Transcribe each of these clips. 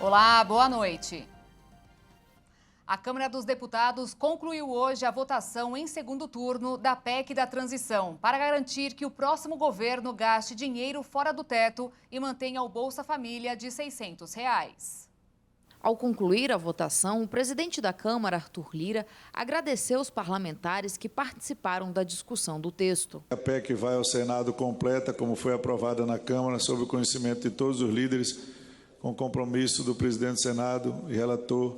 Olá, boa noite. A Câmara dos Deputados concluiu hoje a votação em segundo turno da PEC da transição, para garantir que o próximo governo gaste dinheiro fora do teto e mantenha o Bolsa Família de R$ 600. Ao concluir a votação, o presidente da Câmara, Arthur Lira, agradeceu os parlamentares que participaram da discussão do texto. A PEC vai ao Senado completa, como foi aprovada na Câmara, sob o conhecimento de todos os líderes, com compromisso do presidente do Senado e relator,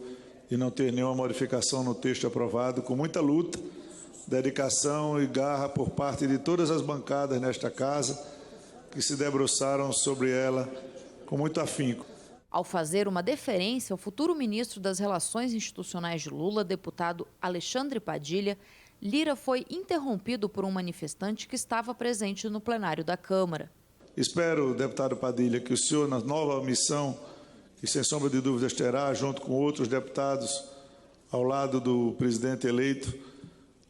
e não ter nenhuma modificação no texto aprovado, com muita luta, dedicação e garra por parte de todas as bancadas nesta casa, que se debruçaram sobre ela com muito afinco. Ao fazer uma deferência ao futuro ministro das Relações Institucionais de Lula, deputado Alexandre Padilha, Lira foi interrompido por um manifestante que estava presente no plenário da Câmara. Espero, deputado Padilha, que o senhor, na nova missão, que sem sombra de dúvidas terá, junto com outros deputados, ao lado do presidente eleito,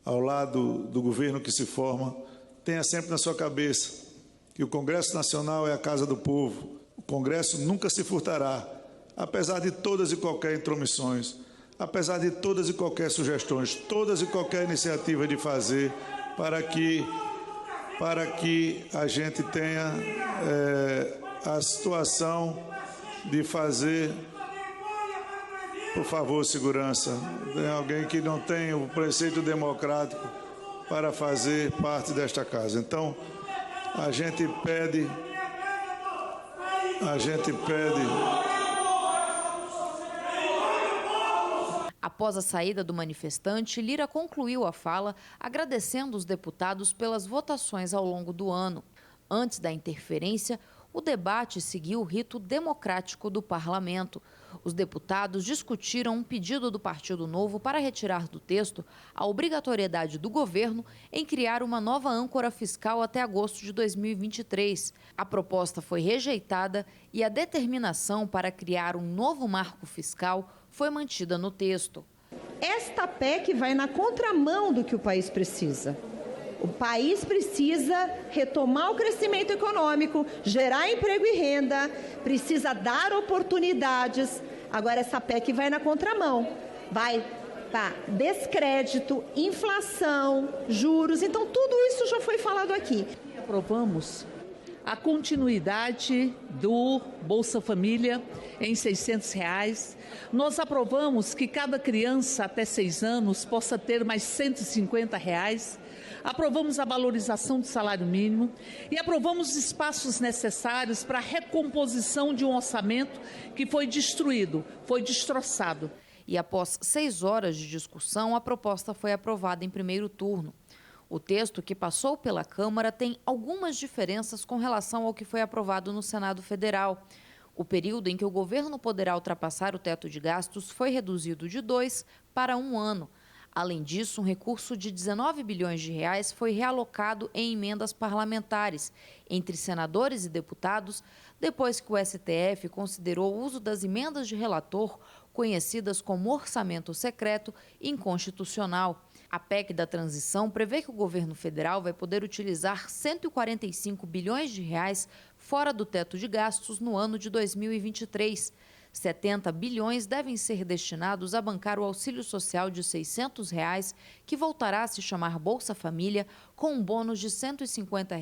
ao lado do governo que se forma, tenha sempre na sua cabeça que o Congresso Nacional é a casa do povo. O Congresso nunca se furtará, apesar de todas e qualquer intromissões, apesar de todas e qualquer sugestões, todas e qualquer iniciativa de fazer para que a gente tenha a situação de fazer. Por favor, segurança, tem alguém que não tem o preceito democrático para fazer parte desta casa. Então, a gente pede. Após a saída do manifestante, Lira concluiu a fala agradecendo os deputados pelas votações ao longo do ano. Antes da interferência, o debate seguiu o rito democrático do parlamento. Os deputados discutiram um pedido do Partido Novo para retirar do texto a obrigatoriedade do governo em criar uma nova âncora fiscal até agosto de 2023. A proposta foi rejeitada e a determinação para criar um novo marco fiscal foi mantida no texto. Esta PEC vai na contramão do que o país precisa. O país precisa retomar o crescimento econômico, gerar emprego e renda, precisa dar oportunidades. Agora, essa PEC vai na contramão. Vai para descrédito, inflação, juros. Então, tudo isso já foi falado aqui. Aprovamos a continuidade do Bolsa Família em R$ 600. Nós aprovamos que cada criança até 6 anos possa ter mais R$ 150. Aprovamos a valorização do salário mínimo e aprovamos espaços necessários para a recomposição de um orçamento que foi destruído, foi destroçado. E após 6 horas de discussão, a proposta foi aprovada em primeiro turno. O texto que passou pela Câmara tem algumas diferenças com relação ao que foi aprovado no Senado Federal. O período em que o governo poderá ultrapassar o teto de gastos foi reduzido de 2 para 1 ano. Além disso, um recurso de 19 bilhões de reais foi realocado em emendas parlamentares entre senadores e deputados, depois que o STF considerou o uso das emendas de relator, conhecidas como orçamento secreto, inconstitucional. A PEC da transição prevê que o governo federal vai poder utilizar 145 bilhões de reais fora do teto de gastos no ano de 2023. 70 bilhões devem ser destinados a bancar o auxílio social de R$ 600, que voltará a se chamar Bolsa Família, com um bônus de R$ 150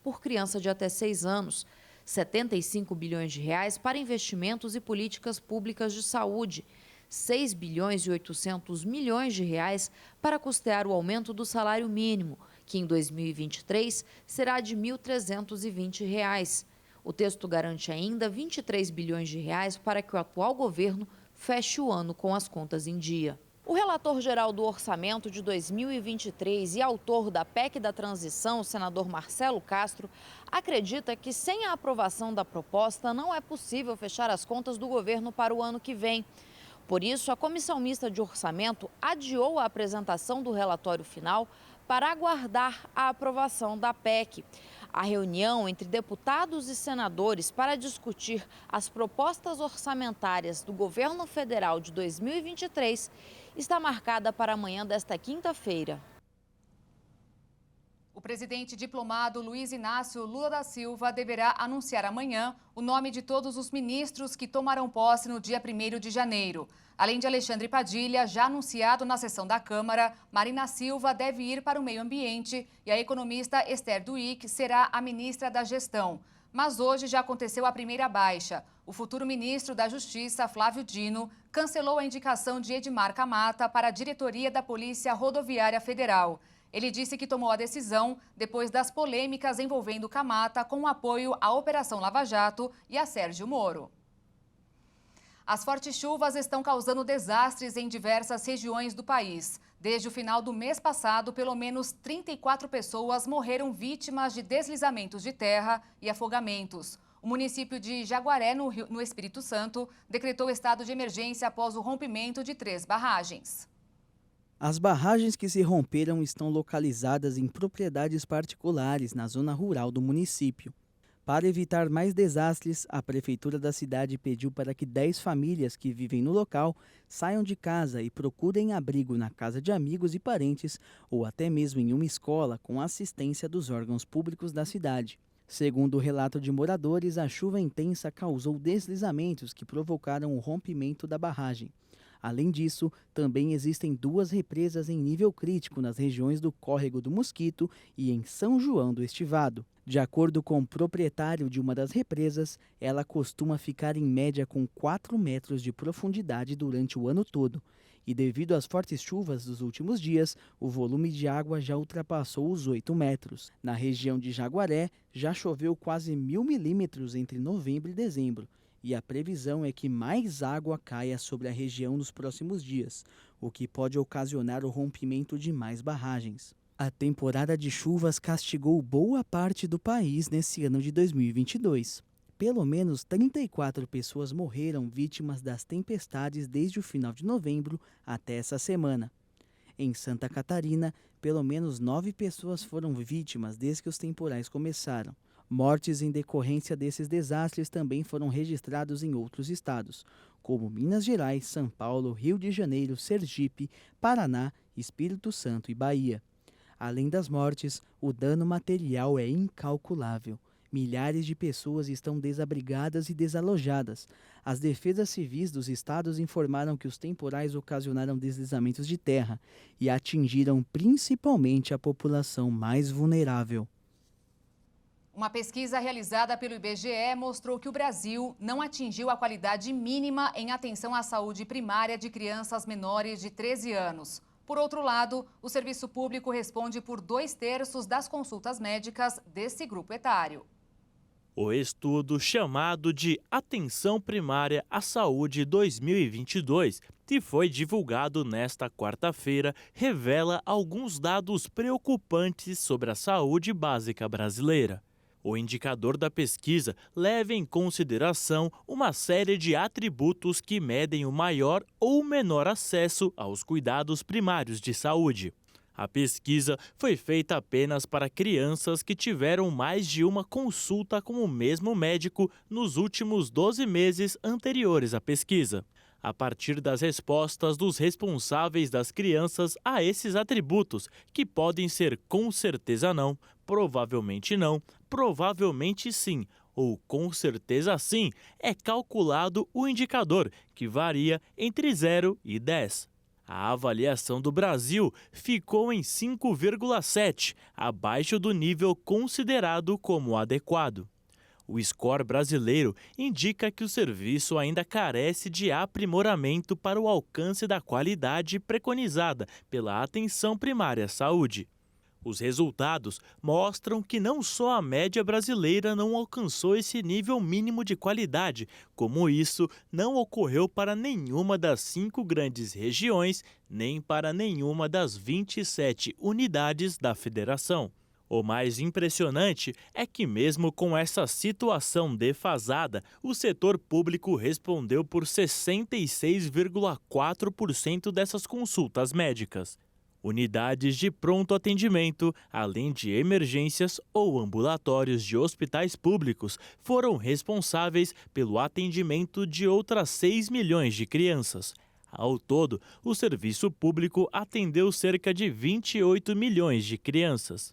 por criança de até 6 anos. 75 bilhões de reais para investimentos e políticas públicas de saúde. 6 bilhões e 800 milhões de reais para custear o aumento do salário mínimo, que em 2023 será de R$ 1.320. O texto garante ainda 23 bilhões de reais para que o atual governo feche o ano com as contas em dia. O relator-geral do orçamento de 2023 e autor da PEC da transição, o senador Marcelo Castro, acredita que sem a aprovação da proposta não é possível fechar as contas do governo para o ano que vem. Por isso, a Comissão Mista de Orçamento adiou a apresentação do relatório final para aguardar a aprovação da PEC. A reunião entre deputados e senadores para discutir as propostas orçamentárias do governo federal de 2023 está marcada para amanhã desta quinta-feira. O presidente diplomado Luiz Inácio Lula da Silva deverá anunciar amanhã o nome de todos os ministros que tomarão posse no dia 1º de janeiro. Além de Alexandre Padilha, já anunciado na sessão da Câmara, Marina Silva deve ir para o meio ambiente e a economista Esther Duick será a ministra da Gestão. Mas hoje já aconteceu a primeira baixa. O futuro ministro da Justiça, Flávio Dino, cancelou a indicação de Edmar Camata para a diretoria da Polícia Rodoviária Federal. Ele disse que tomou a decisão depois das polêmicas envolvendo Camata com o apoio à Operação Lava Jato e a Sérgio Moro. As fortes chuvas estão causando desastres em diversas regiões do país. Desde o final do mês passado, pelo menos 34 pessoas morreram vítimas de deslizamentos de terra e afogamentos. O município de Jaguaré, no Espírito Santo, decretou estado de emergência após o rompimento de 3 barragens. As barragens que se romperam estão localizadas em propriedades particulares na zona rural do município. Para evitar mais desastres, a prefeitura da cidade pediu para que 10 famílias que vivem no local saiam de casa e procurem abrigo na casa de amigos e parentes ou até mesmo em uma escola com assistência dos órgãos públicos da cidade. Segundo o relato de moradores, a chuva intensa causou deslizamentos que provocaram o rompimento da barragem. Além disso, também existem 2 represas em nível crítico nas regiões do Córrego do Mosquito e em São João do Estivado. De acordo com o proprietário de uma das represas, ela costuma ficar em média com 4 metros de profundidade durante o ano todo. E devido às fortes chuvas dos últimos dias, o volume de água já ultrapassou os 8 metros. Na região de Jaguaré, já choveu quase 1.000 milímetros entre novembro e dezembro. E a previsão é que mais água caia sobre a região nos próximos dias, o que pode ocasionar o rompimento de mais barragens. A temporada de chuvas castigou boa parte do país nesse ano de 2022. Pelo menos 34 pessoas morreram vítimas das tempestades desde o final de novembro até essa semana. Em Santa Catarina, pelo menos 9 pessoas foram vítimas desde que os temporais começaram. Mortes em decorrência desses desastres também foram registrados em outros estados, como Minas Gerais, São Paulo, Rio de Janeiro, Sergipe, Paraná, Espírito Santo e Bahia. Além das mortes, o dano material é incalculável. Milhares de pessoas estão desabrigadas e desalojadas. As defesas civis dos estados informaram que os temporais ocasionaram deslizamentos de terra e atingiram principalmente a população mais vulnerável. Uma pesquisa realizada pelo IBGE mostrou que o Brasil não atingiu a qualidade mínima em atenção à saúde primária de crianças menores de 13 anos. Por outro lado, o serviço público responde por 2/3 das consultas médicas desse grupo etário. O estudo chamado de Atenção Primária à Saúde 2022, que foi divulgado nesta quarta-feira, revela alguns dados preocupantes sobre a saúde básica brasileira. O indicador da pesquisa leva em consideração uma série de atributos que medem o maior ou menor acesso aos cuidados primários de saúde. A pesquisa foi feita apenas para crianças que tiveram mais de uma consulta com o mesmo médico nos últimos 12 meses anteriores à pesquisa. A partir das respostas dos responsáveis das crianças a esses atributos, que podem ser com certeza não, provavelmente não, provavelmente sim ou com certeza sim, é calculado o indicador, que varia entre 0 e 10. A avaliação do Brasil ficou em 5,7, abaixo do nível considerado como adequado. O score brasileiro indica que o serviço ainda carece de aprimoramento para o alcance da qualidade preconizada pela atenção primária à saúde. Os resultados mostram que não só a média brasileira não alcançou esse nível mínimo de qualidade, como isso não ocorreu para nenhuma das 5 grandes regiões, nem para nenhuma das 27 unidades da federação. O mais impressionante é que, mesmo com essa situação defasada, o setor público respondeu por 66,4% dessas consultas médicas. Unidades de pronto atendimento, além de emergências ou ambulatórios de hospitais públicos, foram responsáveis pelo atendimento de outras 6 milhões de crianças. Ao todo, o serviço público atendeu cerca de 28 milhões de crianças.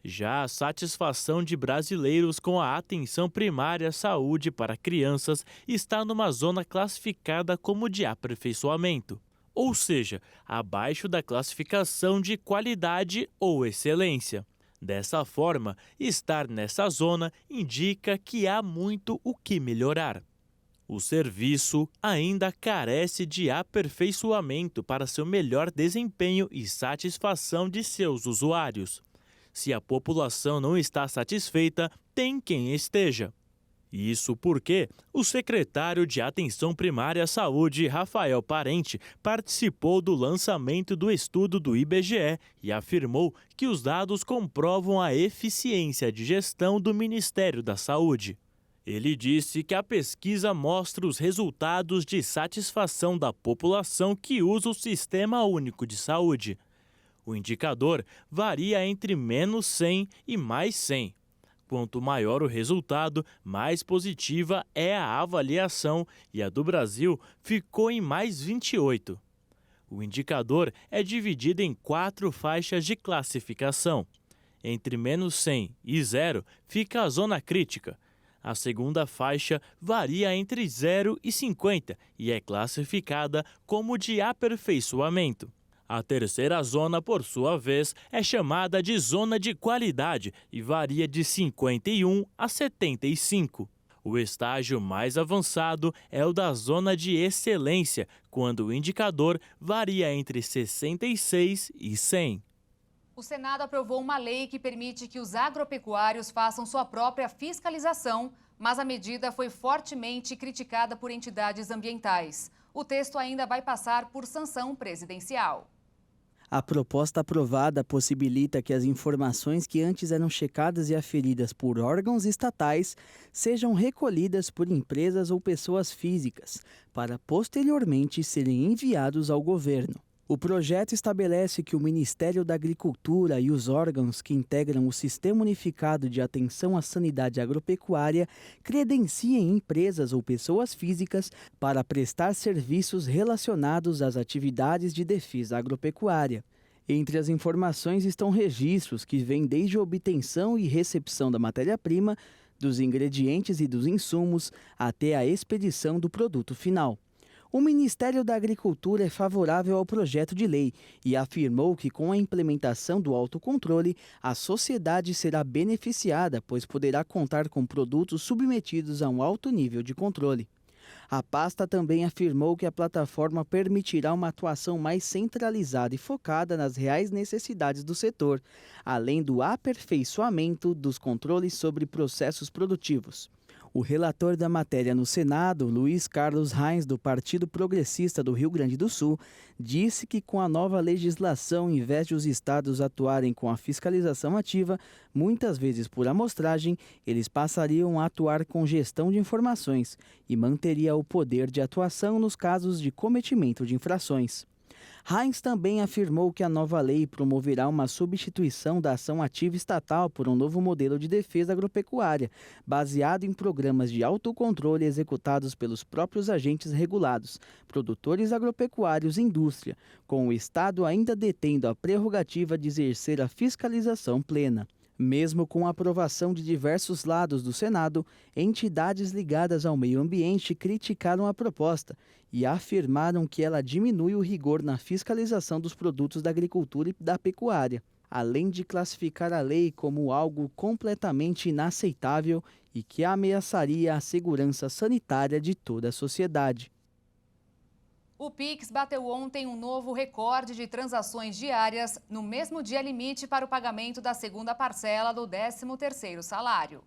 Já a satisfação de brasileiros com a atenção primária à saúde para crianças está numa zona classificada como de aperfeiçoamento, ou seja, abaixo da classificação de qualidade ou excelência. Dessa forma, estar nessa zona indica que há muito o que melhorar. O serviço ainda carece de aperfeiçoamento para seu melhor desempenho e satisfação de seus usuários. Se a população não está satisfeita, tem quem esteja. Isso porque o secretário de Atenção Primária à Saúde, Rafael Parente, participou do lançamento do estudo do IBGE e afirmou que os dados comprovam a eficiência de gestão do Ministério da Saúde. Ele disse que a pesquisa mostra os resultados de satisfação da população que usa o Sistema Único de Saúde. O indicador varia entre menos 100 e mais 100. Quanto maior o resultado, mais positiva é a avaliação e a do Brasil ficou em mais 28. O indicador é dividido em 4 faixas de classificação. Entre menos 100 e 0 fica a zona crítica. A segunda faixa varia entre 0 e 50 e é classificada como de aperfeiçoamento. A terceira zona, por sua vez, é chamada de zona de qualidade e varia de 51 a 75. O estágio mais avançado é o da zona de excelência, quando o indicador varia entre 66 e 100. O Senado aprovou uma lei que permite que os agropecuários façam sua própria fiscalização, mas a medida foi fortemente criticada por entidades ambientais. O texto ainda vai passar por sanção presidencial. A proposta aprovada possibilita que as informações que antes eram checadas e aferidas por órgãos estatais sejam recolhidas por empresas ou pessoas físicas, para posteriormente serem enviados ao governo. O projeto estabelece que o Ministério da Agricultura e os órgãos que integram o Sistema Unificado de Atenção à Sanidade Agropecuária credenciem empresas ou pessoas físicas para prestar serviços relacionados às atividades de defesa agropecuária. Entre as informações estão registros que vêm desde a obtenção e recepção da matéria-prima, dos ingredientes e dos insumos, até a expedição do produto final. O Ministério da Agricultura é favorável ao projeto de lei e afirmou que com a implementação do autocontrole, a sociedade será beneficiada, pois poderá contar com produtos submetidos a um alto nível de controle. A pasta também afirmou que a plataforma permitirá uma atuação mais centralizada e focada nas reais necessidades do setor, além do aperfeiçoamento dos controles sobre processos produtivos. O relator da matéria no Senado, Luiz Carlos Reins, do Partido Progressista do Rio Grande do Sul, disse que com a nova legislação, em vez de os estados atuarem com a fiscalização ativa, muitas vezes por amostragem, eles passariam a atuar com gestão de informações e manteria o poder de atuação nos casos de cometimento de infrações. Reins também afirmou que a nova lei promoverá uma substituição da ação ativa estatal por um novo modelo de defesa agropecuária, baseado em programas de autocontrole executados pelos próprios agentes regulados, produtores agropecuários e indústria, com o Estado ainda detendo a prerrogativa de exercer a fiscalização plena. Mesmo com a aprovação de diversos lados do Senado, entidades ligadas ao meio ambiente criticaram a proposta e afirmaram que ela diminui o rigor na fiscalização dos produtos da agricultura e da pecuária, além de classificar a lei como algo completamente inaceitável e que ameaçaria a segurança sanitária de toda a sociedade. O Pix bateu ontem um novo recorde de transações diárias no mesmo dia limite para o pagamento da segunda parcela do 13º salário.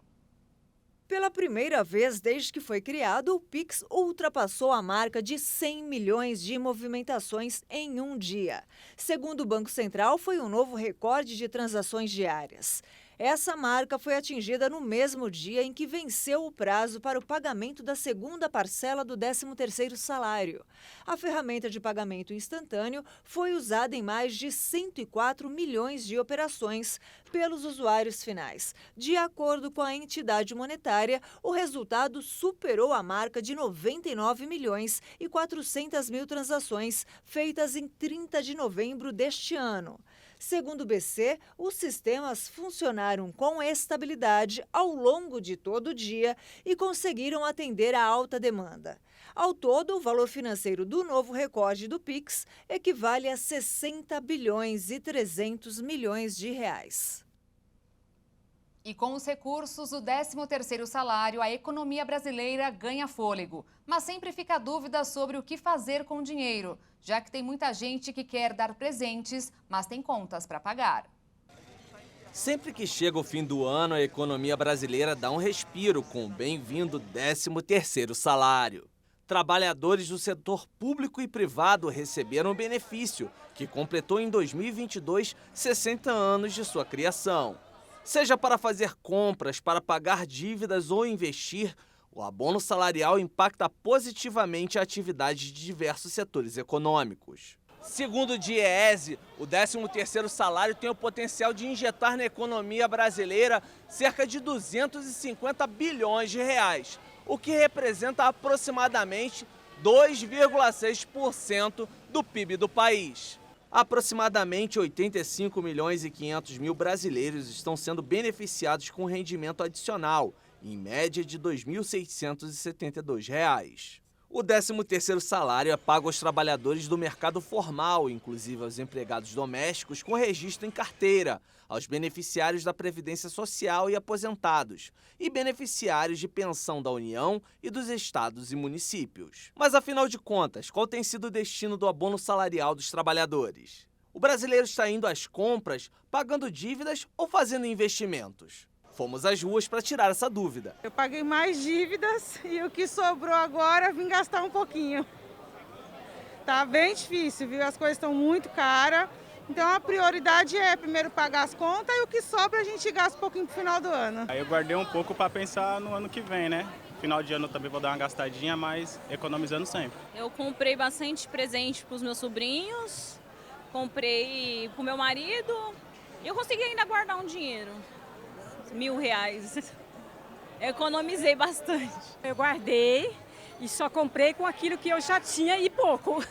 Pela primeira vez desde que foi criado, o Pix ultrapassou a marca de 100 milhões de movimentações em um dia. Segundo o Banco Central, foi um novo recorde de transações diárias. Essa marca foi atingida no mesmo dia em que venceu o prazo para o pagamento da segunda parcela do 13º salário. A ferramenta de pagamento instantâneo foi usada em mais de 104 milhões de operações pelos usuários finais. De acordo com a entidade monetária, o resultado superou a marca de 99 milhões e 400 mil transações feitas em 30 de novembro deste ano. Segundo o BC, os sistemas funcionaram com estabilidade ao longo de todo o dia e conseguiram atender a alta demanda. Ao todo, o valor financeiro do novo recorde do Pix equivale a 60 bilhões e 300 milhões de reais. E com os recursos do 13º salário, a economia brasileira ganha fôlego. Mas sempre fica a dúvida sobre o que fazer com o dinheiro, já que tem muita gente que quer dar presentes, mas tem contas para pagar. Sempre que chega o fim do ano, a economia brasileira dá um respiro com o bem-vindo 13º salário. Trabalhadores do setor público e privado receberam o benefício, que completou em 2022 60 anos de sua criação. Seja para fazer compras, para pagar dívidas ou investir, o abono salarial impacta positivamente a atividade de diversos setores econômicos. Segundo o DIEESE, o 13º salário tem o potencial de injetar na economia brasileira cerca de 250 bilhões de reais, o que representa aproximadamente 2,6% do PIB do país. Aproximadamente 85 milhões e 500 mil brasileiros estão sendo beneficiados com rendimento adicional, em média de R$ 2.672. O 13º salário é pago aos trabalhadores do mercado formal, inclusive aos empregados domésticos com registro em carteira, aos beneficiários da Previdência Social e aposentados, e beneficiários de pensão da União e dos estados e municípios. Mas, afinal de contas, qual tem sido o destino do abono salarial dos trabalhadores? O brasileiro está indo às compras, pagando dívidas ou fazendo investimentos? Fomos às ruas para tirar essa dúvida. Eu paguei mais dívidas e o que sobrou agora vim gastar um pouquinho. Tá bem difícil, viu? As coisas estão muito caras. Então a prioridade é primeiro pagar as contas e o que sobra a gente gasta um pouquinho pro final do ano. Aí eu guardei um pouco para pensar no ano que vem, né? Final de ano eu também vou dar uma gastadinha, mas economizando sempre. Eu comprei bastante presente para os meus sobrinhos, comprei pro meu marido e eu consegui ainda guardar um dinheiro. R$1.000. Economizei bastante. Eu guardei e só comprei com aquilo que eu já tinha e pouco,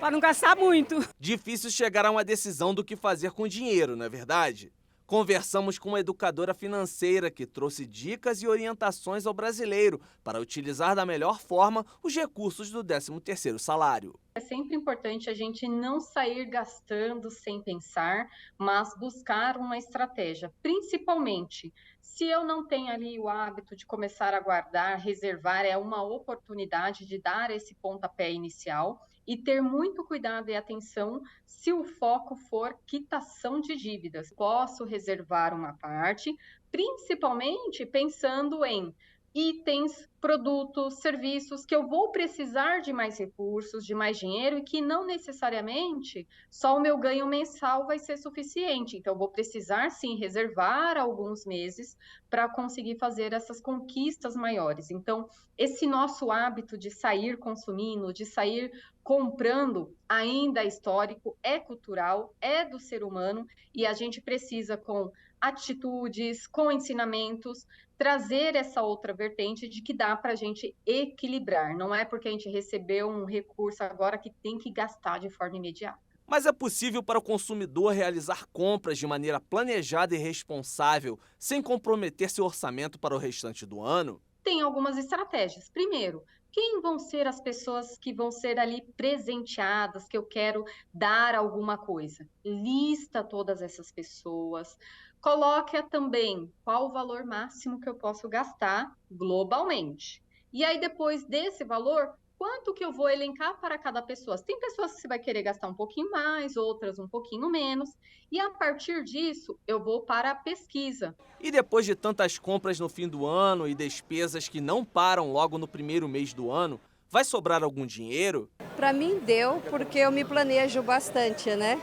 para não gastar muito. Difícil chegar a uma decisão do que fazer com o dinheiro, não é verdade? Conversamos com uma educadora financeira que trouxe dicas e orientações ao brasileiro para utilizar da melhor forma os recursos do 13º salário. É sempre importante a gente não sair gastando sem pensar, mas buscar uma estratégia. Principalmente, se eu não tenho ali o hábito de começar a guardar, reservar, é uma oportunidade de dar esse pontapé inicial e ter muito cuidado e atenção se o foco for quitação de dívidas. Posso reservar uma parte, principalmente pensando em itens, produtos, serviços que eu vou precisar de mais recursos, de mais dinheiro e que não necessariamente só o meu ganho mensal vai ser suficiente. Então, eu vou precisar sim reservar alguns meses para conseguir fazer essas conquistas maiores. Então, esse nosso hábito de sair consumindo, de sair comprando, ainda é histórico, é cultural, é do ser humano e a gente precisa com atitudes, com ensinamentos, trazer essa outra vertente de que dá para a gente equilibrar. Não é porque a gente recebeu um recurso agora que tem que gastar de forma imediata. Mas é possível para o consumidor realizar compras de maneira planejada e responsável, sem comprometer seu orçamento para o restante do ano? Tem algumas estratégias. Primeiro, quem vão ser as pessoas que vão ser ali presenteadas, que eu quero dar alguma coisa? Lista todas essas pessoas. Coloque também qual o valor máximo que eu posso gastar globalmente. E aí, depois desse valor, quanto que eu vou elencar para cada pessoa? Tem pessoas que você vai querer gastar um pouquinho mais, outras um pouquinho menos. E a partir disso, eu vou para a pesquisa. E depois de tantas compras no fim do ano e despesas que não param logo no primeiro mês do ano, vai sobrar algum dinheiro? Para mim deu, porque eu me planejo bastante, né?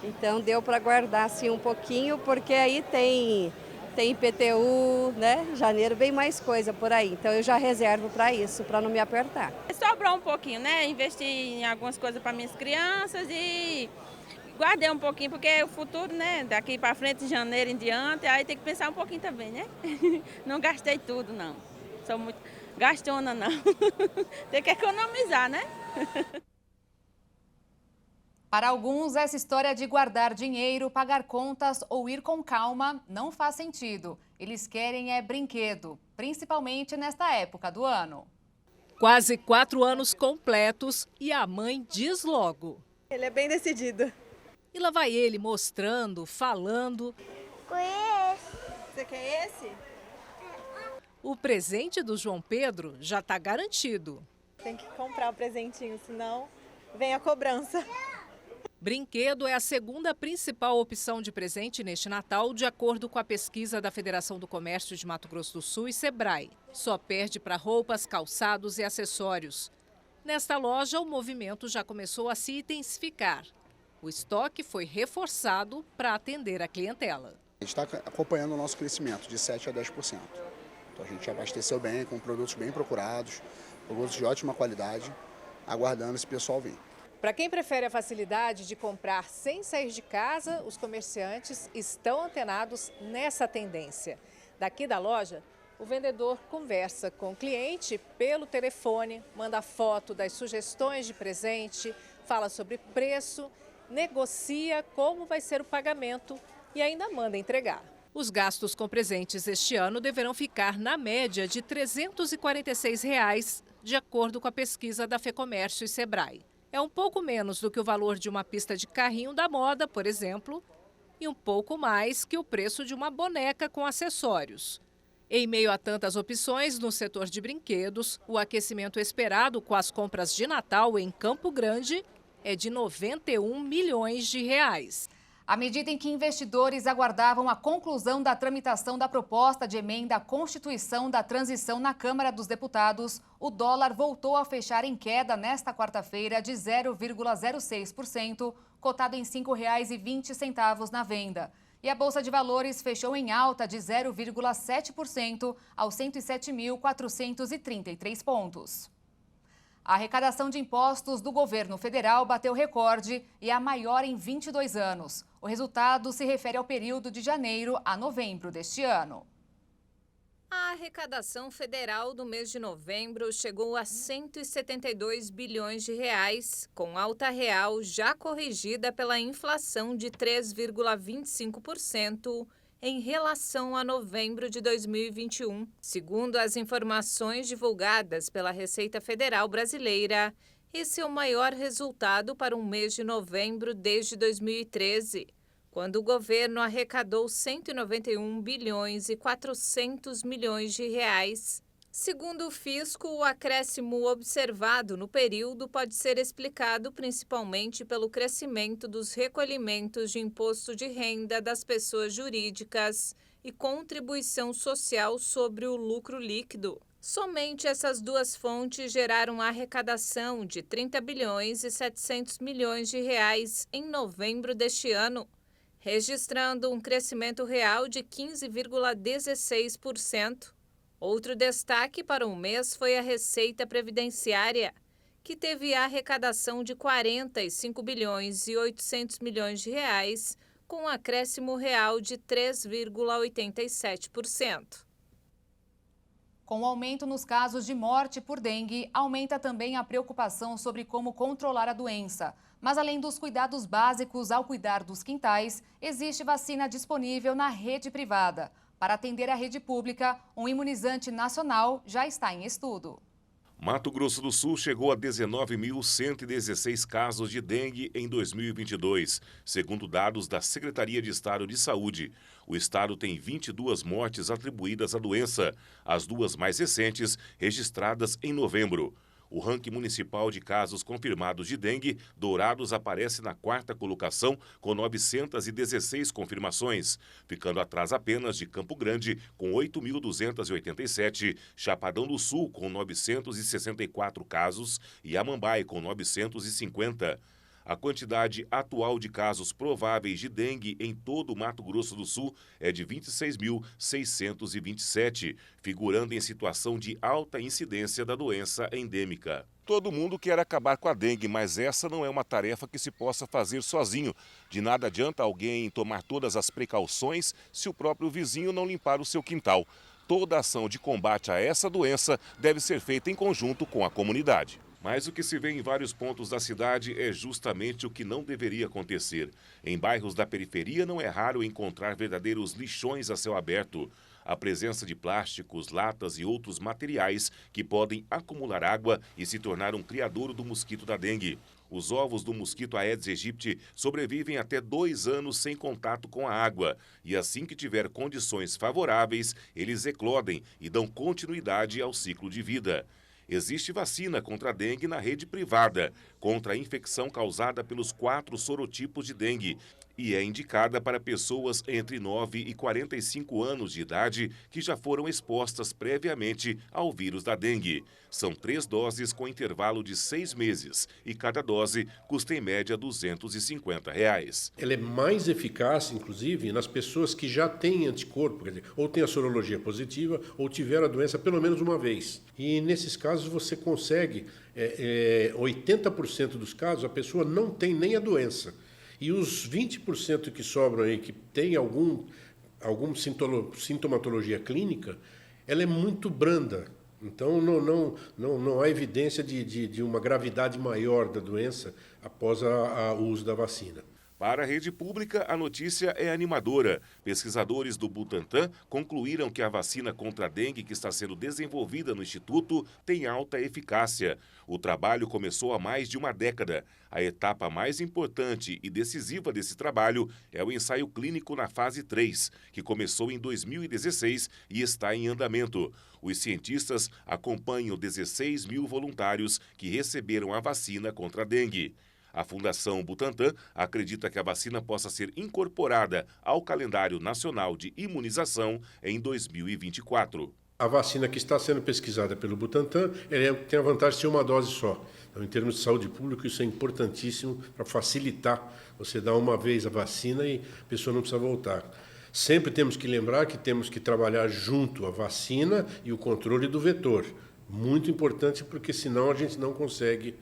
Então deu para guardar assim um pouquinho, porque aí tem IPTU, né? Janeiro vem mais coisa por aí. Então eu já reservo para isso, para não me apertar. Sobrou um pouquinho, né? Investi em algumas coisas para minhas crianças e guardei um pouquinho, porque o futuro, né? Daqui para frente, de janeiro em diante, aí tem que pensar um pouquinho também, né? Não gastei tudo, não. Sou muito gastona, não. Tem que economizar, né? Para alguns, essa história de guardar dinheiro, pagar contas ou ir com calma não faz sentido. Eles querem brinquedo, principalmente nesta época do ano. Quase 4 anos completos e a mãe diz logo. Ele é bem decidido. E lá vai ele mostrando, falando. Conheço. Você quer esse? O presente do João Pedro já está garantido. Tem que comprar o presentinho, senão vem a cobrança. Brinquedo é a segunda principal opção de presente neste Natal, de acordo com a pesquisa da Federação do Comércio de Mato Grosso do Sul e Sebrae. Só perde para roupas, calçados e acessórios. Nesta loja, o movimento já começou a se intensificar. O estoque foi reforçado para atender a clientela. A gente está acompanhando o nosso crescimento de 7% a 10%. Então a gente abasteceu bem, com produtos bem procurados, produtos de ótima qualidade, aguardando esse pessoal vir. Para quem prefere a facilidade de comprar sem sair de casa, os comerciantes estão antenados nessa tendência. Daqui da loja, o vendedor conversa com o cliente pelo telefone, manda foto das sugestões de presente, fala sobre preço, negocia como vai ser o pagamento e ainda manda entregar. Os gastos com presentes este ano deverão ficar na média de R$ 346, de acordo com a pesquisa da Fecomércio e Sebrae. É um pouco menos do que o valor de uma pista de carrinho da moda, por exemplo, e um pouco mais que o preço de uma boneca com acessórios. Em meio a tantas opções no setor de brinquedos, o aquecimento esperado com as compras de Natal em Campo Grande é de R$ 91 milhões. À medida em que investidores aguardavam a conclusão da tramitação da proposta de emenda à Constituição da Transição na Câmara dos Deputados, o dólar voltou a fechar em queda nesta quarta-feira de 0,06%, cotado em R$ 5,20 na venda. E a Bolsa de Valores fechou em alta de 0,7% aos 107.433 pontos. A arrecadação de impostos do governo federal bateu recorde e é a maior em 22 anos. O resultado se refere ao período de janeiro a novembro deste ano. A arrecadação federal do mês de novembro chegou a 172 bilhões de reais, com alta real já corrigida pela inflação de 3,25%. Em relação a novembro de 2021. Segundo as informações divulgadas pela Receita Federal Brasileira, esse é o maior resultado para um mês de novembro desde 2013, quando o governo arrecadou 191 bilhões e 400 milhões de reais. Segundo o fisco, o acréscimo observado no período pode ser explicado principalmente pelo crescimento dos recolhimentos de imposto de renda das pessoas jurídicas e contribuição social sobre o lucro líquido. Somente essas duas fontes geraram a arrecadação de 30 bilhões e 700 milhões de reais em novembro deste ano, registrando um crescimento real de 15,16%. Outro destaque para o mês foi a Receita Previdenciária, que teve a arrecadação de 45 bilhões e 800 milhões de reais, com um acréscimo real de 3,87%. Com o aumento nos casos de morte por dengue, aumenta também a preocupação sobre como controlar a doença. Mas além dos cuidados básicos ao cuidar dos quintais, existe vacina disponível na rede privada. Para atender a rede pública, um imunizante nacional já está em estudo. Mato Grosso do Sul chegou a 19.116 casos de dengue em 2022, segundo dados da Secretaria de Estado de Saúde. O estado tem 22 mortes atribuídas à doença, as duas mais recentes registradas em novembro. O ranking municipal de casos confirmados de dengue, Dourados aparece na 4ª colocação com 916 confirmações, ficando atrás apenas de Campo Grande com 8.287, Chapadão do Sul com 964 casos e Amambai com 950. A quantidade atual de casos prováveis de dengue em todo o Mato Grosso do Sul é de 26.627, figurando em situação de alta incidência da doença endêmica. Todo mundo quer acabar com a dengue, mas essa não é uma tarefa que se possa fazer sozinho. De nada adianta alguém tomar todas as precauções se o próprio vizinho não limpar o seu quintal. Toda ação de combate a essa doença deve ser feita em conjunto com a comunidade. Mas o que se vê em vários pontos da cidade é justamente o que não deveria acontecer. Em bairros da periferia não é raro encontrar verdadeiros lixões a céu aberto. A presença de plásticos, latas e outros materiais que podem acumular água e se tornar um criadouro do mosquito da dengue. Os ovos do mosquito Aedes aegypti sobrevivem até 2 anos sem contato com a água. E assim que tiver condições favoráveis, eles eclodem e dão continuidade ao ciclo de vida. Existe vacina contra a dengue na rede privada, contra a infecção causada pelos 4 sorotipos de dengue, e é indicada para pessoas entre 9 e 45 anos de idade que já foram expostas previamente ao vírus da dengue. São 3 doses com intervalo de 6 meses e cada dose custa em média R$ 250. Ela é mais eficaz, inclusive, nas pessoas que já têm anticorpo, quer dizer, ou têm a sorologia positiva ou tiveram a doença pelo menos uma vez. E nesses casos você consegue, 80% dos casos, a pessoa não tem nem a doença. E os 20% que sobram aí, que tem alguma sintomatologia clínica, ela é muito branda. Então, não há evidência de uma gravidade maior da doença após o uso da vacina. Para a rede pública, a notícia é animadora. Pesquisadores do Butantan concluíram que a vacina contra a dengue que está sendo desenvolvida no Instituto tem alta eficácia. O trabalho começou há mais de uma década. A etapa mais importante e decisiva desse trabalho é o ensaio clínico na fase 3, que começou em 2016 e está em andamento. Os cientistas acompanham 16 mil voluntários que receberam a vacina contra a dengue. A Fundação Butantan acredita que a vacina possa ser incorporada ao calendário nacional de imunização em 2024. A vacina que está sendo pesquisada pelo Butantan tem a vantagem de ser uma dose só. Então, em termos de saúde pública, isso é importantíssimo para facilitar. Você dá uma vez a vacina e a pessoa não precisa voltar. Sempre temos que lembrar que temos que trabalhar junto a vacina e o controle do vetor. Muito importante, porque senão a gente não consegue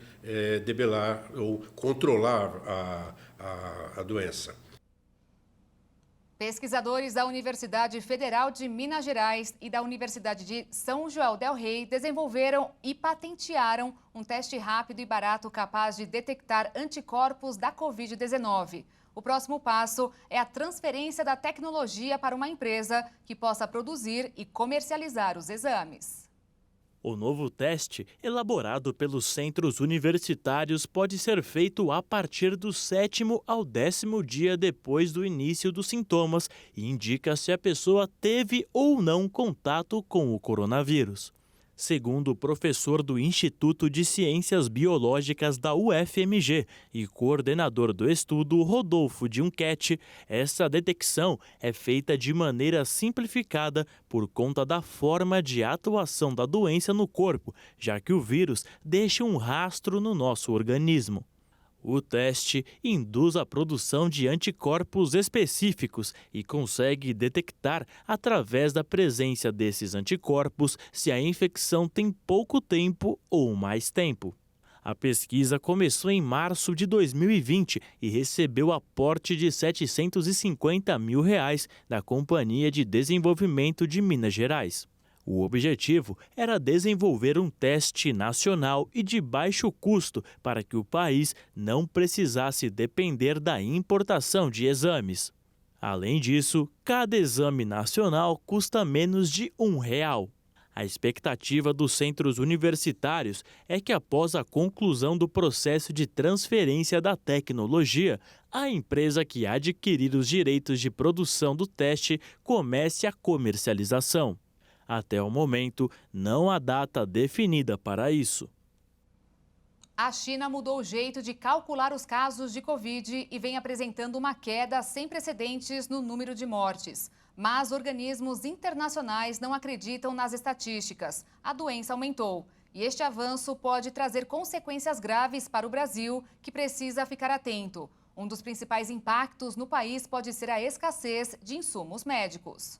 debelar ou controlar a doença. Pesquisadores da Universidade Federal de Minas Gerais e da Universidade de São João del Rei desenvolveram e patentearam um teste rápido e barato capaz de detectar anticorpos da Covid-19. O próximo passo é a transferência da tecnologia para uma empresa que possa produzir e comercializar os exames. O novo teste, elaborado pelos centros universitários, pode ser feito a partir do 7º ao 10º dia depois do início dos sintomas e indica se a pessoa teve ou não contato com o coronavírus. Segundo o professor do Instituto de Ciências Biológicas da UFMG e coordenador do estudo, Rodolfo Junquetti, essa detecção é feita de maneira simplificada por conta da forma de atuação da doença no corpo, já que o vírus deixa um rastro no nosso organismo. O teste induz a produção de anticorpos específicos e consegue detectar, através da presença desses anticorpos, se a infecção tem pouco tempo ou mais tempo. A pesquisa começou em março de 2020 e recebeu aporte de R$ 750 mil da Companhia de Desenvolvimento de Minas Gerais. O objetivo era desenvolver um teste nacional e de baixo custo para que o país não precisasse depender da importação de exames. Além disso, cada exame nacional custa menos de R$1. A expectativa dos centros universitários é que, após a conclusão do processo de transferência da tecnologia, a empresa que adquirir os direitos de produção do teste comece a comercialização. Até o momento, não há data definida para isso. A China mudou o jeito de calcular os casos de Covid e vem apresentando uma queda sem precedentes no número de mortes. Mas organismos internacionais não acreditam nas estatísticas. A doença aumentou e este avanço pode trazer consequências graves para o Brasil, que precisa ficar atento. Um dos principais impactos no país pode ser a escassez de insumos médicos.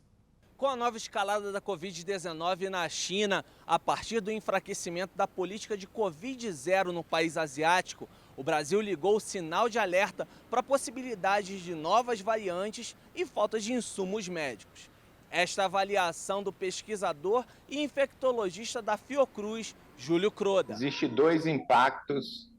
Com a nova escalada da Covid-19 na China, a partir do enfraquecimento da política de Covid-0 no país asiático, o Brasil ligou o sinal de alerta para possibilidades de novas variantes e falta de insumos médicos. Esta avaliação do pesquisador e infectologista da Fiocruz, Júlio Croda. Existem dois impactos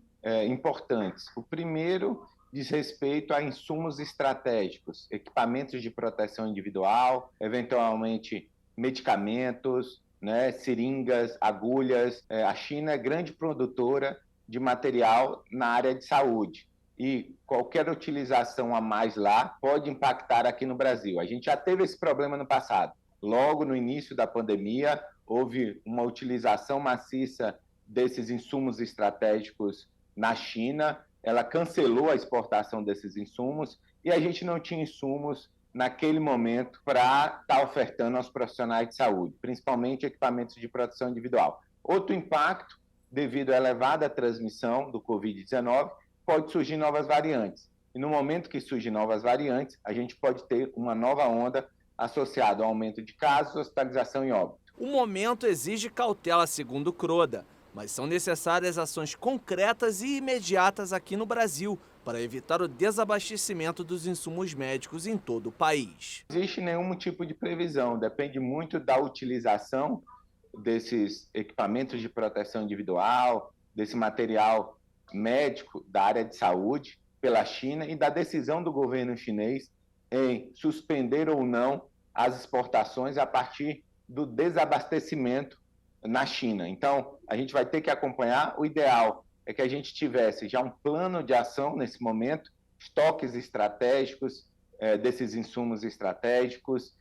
importantes. O primeiro diz respeito a insumos estratégicos, equipamentos de proteção individual, eventualmente medicamentos, né, seringas, agulhas. A China é grande produtora de material na área de saúde e qualquer utilização a mais lá pode impactar aqui no Brasil. A gente já teve esse problema no passado. Logo no início da pandemia, houve uma utilização maciça desses insumos estratégicos na China. Ela cancelou a exportação desses insumos e a gente não tinha insumos naquele momento para estar ofertando aos profissionais de saúde, principalmente equipamentos de proteção individual. Outro impacto, devido à elevada transmissão do Covid-19, pode surgir novas variantes. E no momento que surgem novas variantes, a gente pode ter uma nova onda associada ao aumento de casos, hospitalização e óbito. O momento exige cautela, segundo Croda, mas são necessárias ações concretas e imediatas aqui no Brasil para evitar o desabastecimento dos insumos médicos em todo o país. Não existe nenhum tipo de previsão, depende muito da utilização desses equipamentos de proteção individual, desse material médico da área de saúde pela China e da decisão do governo chinês em suspender ou não as exportações a partir do desabastecimento na China. Então, a gente vai ter que acompanhar. O ideal é que a gente tivesse já um plano de ação nesse momento, estoques estratégicos desses insumos estratégicos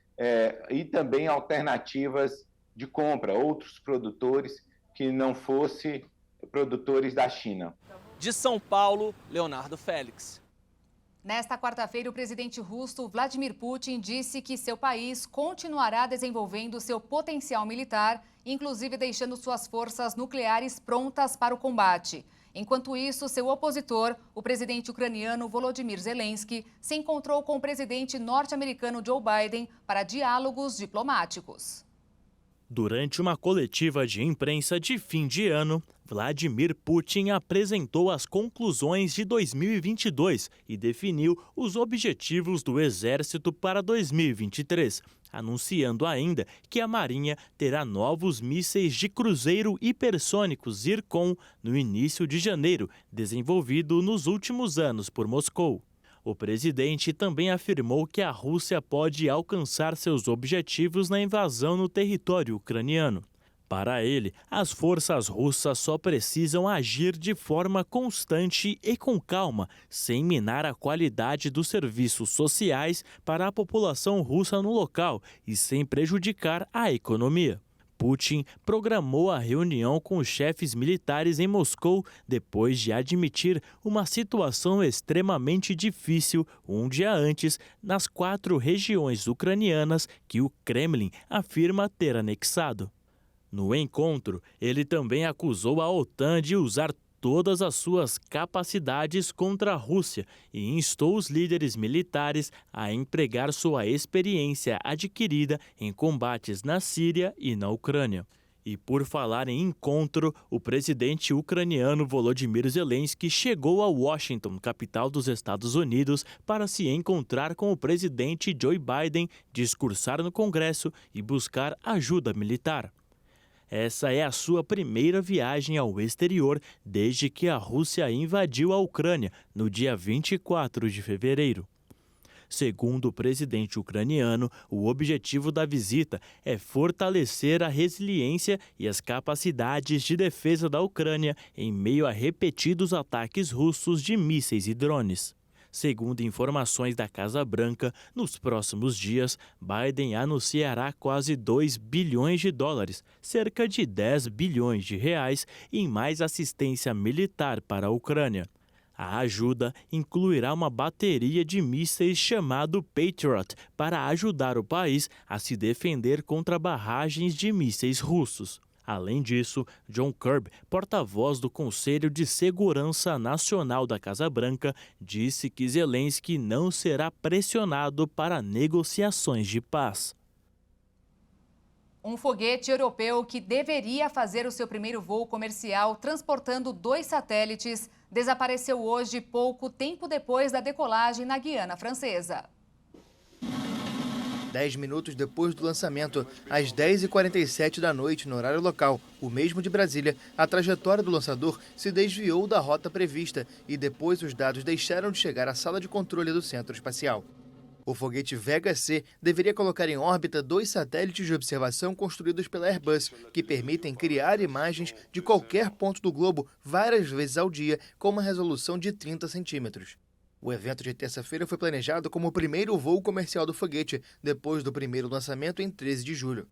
e também alternativas de compra, outros produtores que não fossem produtores da China. De São Paulo, Leonardo Félix. Nesta quarta-feira, o presidente russo Vladimir Putin disse que seu país continuará desenvolvendo seu potencial militar, inclusive deixando suas forças nucleares prontas para o combate. Enquanto isso, seu opositor, o presidente ucraniano Volodymyr Zelensky, se encontrou com o presidente norte-americano Joe Biden para diálogos diplomáticos. Durante uma coletiva de imprensa de fim de ano, Vladimir Putin apresentou as conclusões de 2022 e definiu os objetivos do Exército para 2023, anunciando ainda que a Marinha terá novos mísseis de cruzeiro hipersônicos Zircon no início de janeiro, desenvolvido nos últimos anos por Moscou. O presidente também afirmou que a Rússia pode alcançar seus objetivos na invasão no território ucraniano. Para ele, as forças russas só precisam agir de forma constante e com calma, sem minar a qualidade dos serviços sociais para a população russa no local e sem prejudicar a economia. Putin programou a reunião com os chefes militares em Moscou depois de admitir uma situação extremamente difícil um dia antes nas 4 regiões ucranianas que o Kremlin afirma ter anexado. No encontro, ele também acusou a OTAN de usar todas as suas capacidades contra a Rússia e instou os líderes militares a empregar sua experiência adquirida em combates na Síria e na Ucrânia. E por falar em encontro, o presidente ucraniano Volodymyr Zelensky chegou a Washington, capital dos Estados Unidos, para se encontrar com o presidente Joe Biden, discursar no Congresso e buscar ajuda militar. Essa é a sua primeira viagem ao exterior desde que a Rússia invadiu a Ucrânia no dia 24 de fevereiro. Segundo o presidente ucraniano, o objetivo da visita é fortalecer a resiliência e as capacidades de defesa da Ucrânia em meio a repetidos ataques russos de mísseis e drones. Segundo informações da Casa Branca, nos próximos dias, Biden anunciará quase 2 bilhões de dólares, cerca de 10 bilhões de reais, em mais assistência militar para a Ucrânia. A ajuda incluirá uma bateria de mísseis chamado Patriot para ajudar o país a se defender contra barragens de mísseis russos. Além disso, John Kirby, porta-voz do Conselho de Segurança Nacional da Casa Branca, disse que Zelensky não será pressionado para negociações de paz. Um foguete europeu que deveria fazer o seu primeiro voo comercial transportando 2 satélites desapareceu hoje, pouco tempo depois da decolagem na Guiana Francesa. 10 minutos depois do lançamento, às 10h47 da noite, no horário local, o mesmo de Brasília, a trajetória do lançador se desviou da rota prevista e depois os dados deixaram de chegar à sala de controle do Centro Espacial. O foguete Vega-C deveria colocar em órbita 2 satélites de observação construídos pela Airbus, que permitem criar imagens de qualquer ponto do globo várias vezes ao dia, com uma resolução de 30 centímetros. O evento de terça-feira foi planejado como o primeiro voo comercial do foguete, depois do primeiro lançamento em 13 de julho.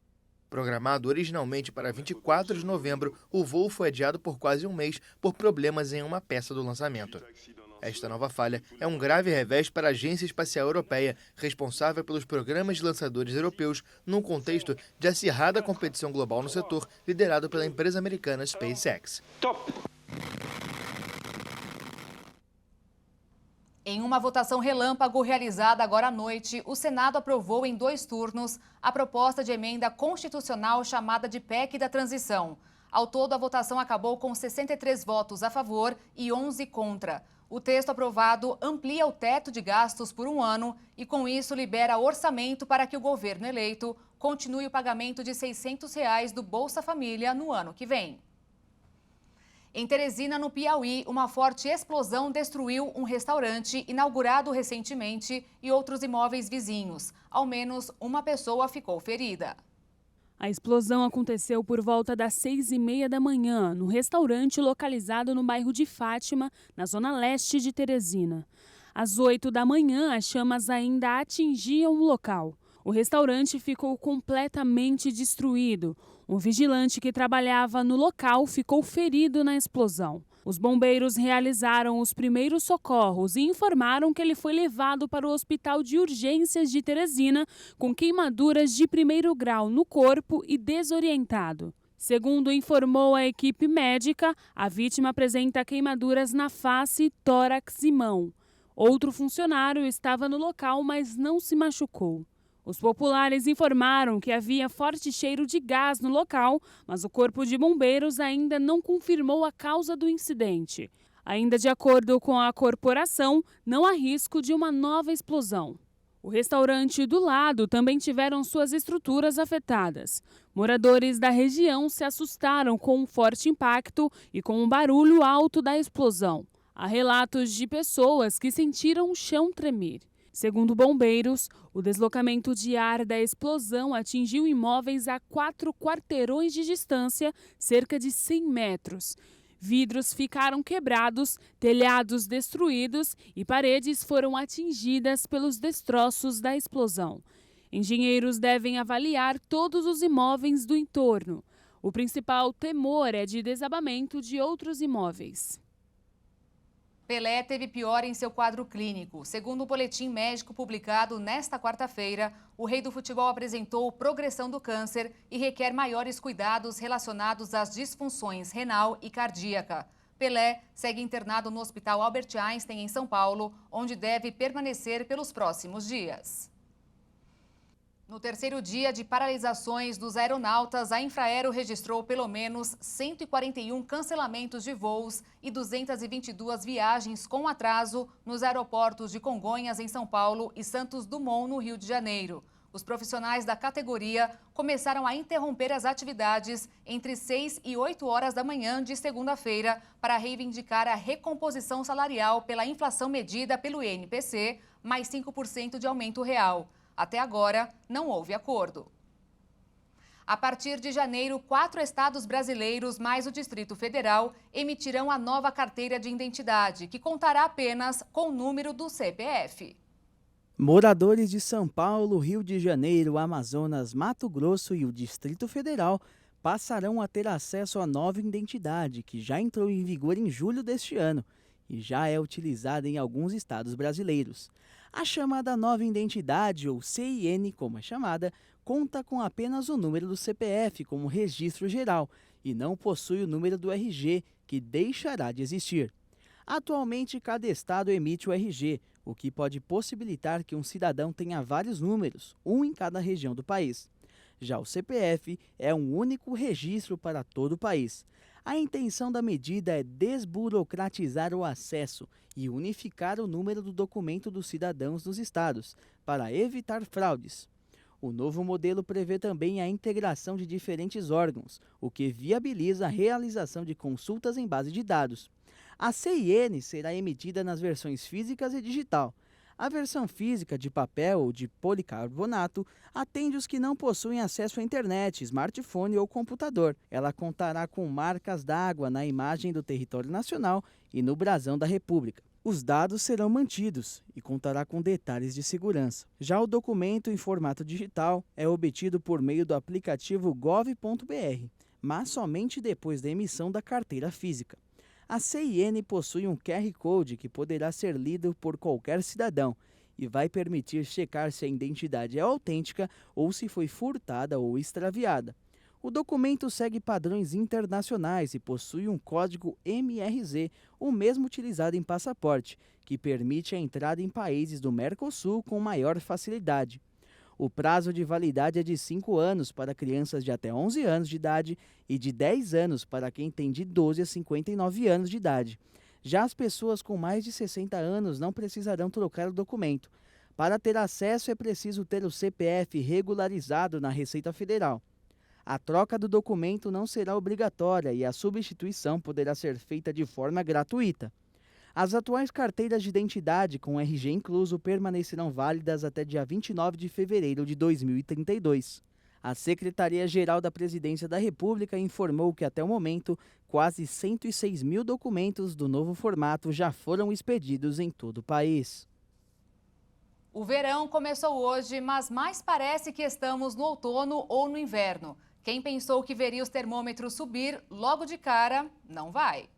Programado originalmente para 24 de novembro, o voo foi adiado por quase um mês por problemas em uma peça do lançamento. Esta nova falha é um grave revés para a Agência Espacial Europeia, responsável pelos programas de lançadores europeus, num contexto de acirrada competição global no setor, liderado pela empresa americana SpaceX. Em uma votação relâmpago realizada agora à noite, o Senado aprovou em 2 turnos a proposta de emenda constitucional chamada de PEC da Transição. Ao todo, a votação acabou com 63 votos a favor e 11 contra. O texto aprovado amplia o teto de gastos por 1 ano e, com isso, libera orçamento para que o governo eleito continue o pagamento de R$ 600 do Bolsa Família no ano que vem. Em Teresina, no Piauí, uma forte explosão destruiu um restaurante inaugurado recentemente e outros imóveis vizinhos. Ao menos uma pessoa ficou ferida. A explosão aconteceu por volta das 6h30 da manhã, no restaurante localizado no bairro de Fátima, na zona leste de Teresina. Às 8 da manhã, as chamas ainda atingiam o local. O restaurante ficou completamente destruído. Um vigilante que trabalhava no local ficou ferido na explosão. Os bombeiros realizaram os primeiros socorros e informaram que ele foi levado para o Hospital de Urgências de Teresina com queimaduras de 1º grau no corpo e desorientado. Segundo informou a equipe médica, a vítima apresenta queimaduras na face, tórax e mão. Outro funcionário estava no local, mas não se machucou. Os populares informaram que havia forte cheiro de gás no local, mas o Corpo de Bombeiros ainda não confirmou a causa do incidente. Ainda de acordo com a corporação, não há risco de uma nova explosão. O restaurante do lado também tiveram suas estruturas afetadas. Moradores da região se assustaram com o forte impacto e com o barulho alto da explosão. Há relatos de pessoas que sentiram o chão tremer. Segundo bombeiros, o deslocamento de ar da explosão atingiu imóveis a 4 quarteirões de distância, cerca de 100 metros. Vidros ficaram quebrados, telhados destruídos e paredes foram atingidas pelos destroços da explosão. Engenheiros devem avaliar todos os imóveis do entorno. O principal temor é de desabamento de outros imóveis. Pelé teve pior em seu quadro clínico. Segundo o boletim médico publicado nesta quarta-feira, o rei do futebol apresentou progressão do câncer e requer maiores cuidados relacionados às disfunções renal e cardíaca. Pelé segue internado no Hospital Albert Einstein, em São Paulo, onde deve permanecer pelos próximos dias. No terceiro dia de paralisações dos aeronautas, a Infraero registrou pelo menos 141 cancelamentos de voos e 222 viagens com atraso nos aeroportos de Congonhas, em São Paulo, e Santos Dumont, no Rio de Janeiro. Os profissionais da categoria começaram a interromper as atividades entre 6 e 8 horas da manhã de segunda-feira para reivindicar a recomposição salarial pela inflação medida pelo INPC, mais 5% de aumento real. Até agora, não houve acordo. A partir de janeiro, 4 estados brasileiros, mais o Distrito Federal, emitirão a nova carteira de identidade, que contará apenas com o número do CPF. Moradores de São Paulo, Rio de Janeiro, Amazonas, Mato Grosso e o Distrito Federal passarão a ter acesso à nova identidade, que já entrou em vigor em julho deste ano e já é utilizada em alguns estados brasileiros. A chamada nova identidade, ou CIN, como é chamada, conta com apenas o número do CPF como registro geral e não possui o número do RG, que deixará de existir. Atualmente, cada estado emite o RG, o que pode possibilitar que um cidadão tenha vários números, um em cada região do país. Já o CPF é um único registro para todo o país. A intenção da medida é desburocratizar o acesso e unificar o número do documento dos cidadãos nos estados, para evitar fraudes. O novo modelo prevê também a integração de diferentes órgãos, o que viabiliza a realização de consultas em base de dados. A CIN será emitida nas versões físicas e digital. A versão física de papel ou de policarbonato atende os que não possuem acesso à internet, smartphone ou computador. Ela contará com marcas d'água na imagem do território nacional e no brasão da República. Os dados serão mantidos e contará com detalhes de segurança. Já o documento em formato digital é obtido por meio do aplicativo gov.br, mas somente depois da emissão da carteira física. A CIN possui um QR Code que poderá ser lido por qualquer cidadão e vai permitir checar se a identidade é autêntica ou se foi furtada ou extraviada. O documento segue padrões internacionais e possui um código MRZ, o mesmo utilizado em passaporte, que permite a entrada em países do Mercosul com maior facilidade. O prazo de validade é de 5 anos para crianças de até 11 anos de idade e de 10 anos para quem tem de 12 a 59 anos de idade. Já as pessoas com mais de 60 anos não precisarão trocar o documento. Para ter acesso é preciso ter o CPF regularizado na Receita Federal. A troca do documento não será obrigatória e a substituição poderá ser feita de forma gratuita. As atuais carteiras de identidade com RG incluso permanecerão válidas até dia 29 de fevereiro de 2032. A Secretaria-Geral da Presidência da República informou que até o momento, quase 106 mil documentos do novo formato já foram expedidos em todo o país. O verão começou hoje, mas mais parece que estamos no outono ou no inverno. Quem pensou que veria os termômetros subir logo de cara, não vai.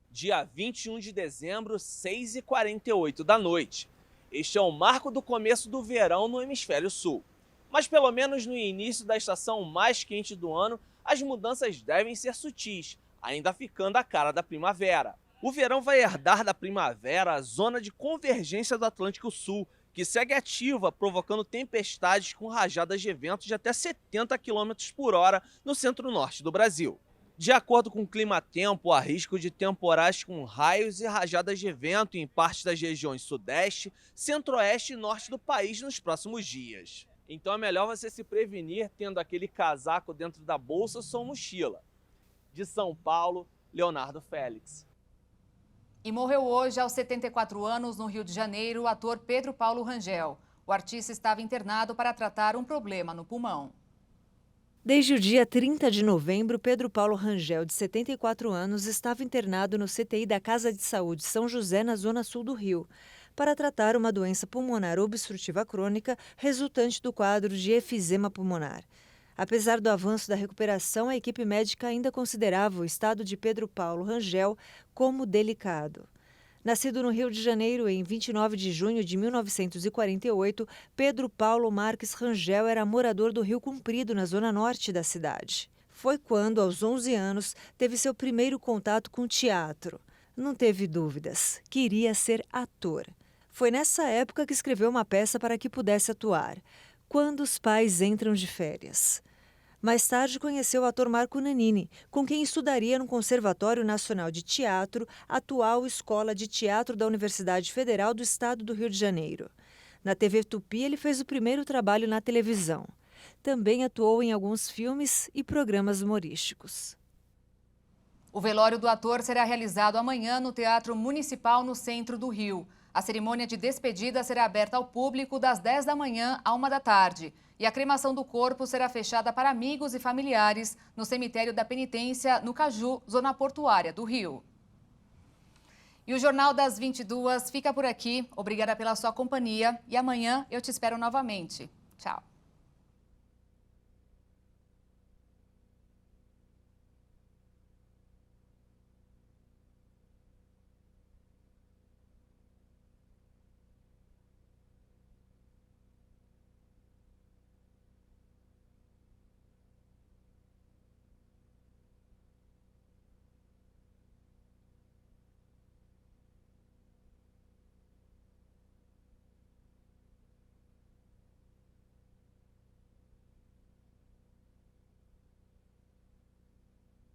Dia 21 de dezembro, 6h48 da noite. Este é o marco do começo do verão no hemisfério sul. Mas pelo menos no início da estação mais quente do ano, as mudanças devem ser sutis, ainda ficando a cara da primavera. O verão vai herdar da primavera a zona de convergência do Atlântico Sul, que segue ativa, provocando tempestades com rajadas de ventos de até 70 km por hora no centro-norte do Brasil. De acordo com o Climatempo, há risco de temporais com raios e rajadas de vento em parte das regiões sudeste, centro-oeste e norte do país nos próximos dias. Então é melhor você se prevenir tendo aquele casaco dentro da bolsa ou sua mochila. De São Paulo, Leonardo Félix. E morreu hoje, aos 74 anos, no Rio de Janeiro, o ator Pedro Paulo Rangel. O artista estava internado para tratar um problema no pulmão. Desde o dia 30 de novembro, Pedro Paulo Rangel, de 74 anos, estava internado no CTI da Casa de Saúde São José, na zona sul do Rio, para tratar uma doença pulmonar obstrutiva crônica resultante do quadro de efizema pulmonar. Apesar do avanço da recuperação, a equipe médica ainda considerava o estado de Pedro Paulo Rangel como delicado. Nascido no Rio de Janeiro em 29 de junho de 1948, Pedro Paulo Marques Rangel era morador do Rio Comprido, na zona norte da cidade. Foi quando, aos 11 anos, teve seu primeiro contato com teatro. Não teve dúvidas, queria ser ator. Foi nessa época que escreveu uma peça para que pudesse atuar, Quando os Pais Entram de Férias. Mais tarde conheceu o ator Marco Nanini, com quem estudaria no Conservatório Nacional de Teatro, atual Escola de Teatro da Universidade Federal do Estado do Rio de Janeiro. Na TV Tupi, ele fez o primeiro trabalho na televisão. Também atuou em alguns filmes e programas humorísticos. O velório do ator será realizado amanhã no Teatro Municipal, no centro do Rio. A cerimônia de despedida será aberta ao público das 10 da manhã à 1 da tarde. E a cremação do corpo será fechada para amigos e familiares no cemitério da Penitência, no Caju, zona portuária do Rio. E o Jornal das 22 fica por aqui. Obrigada pela sua companhia e amanhã eu te espero novamente. Tchau.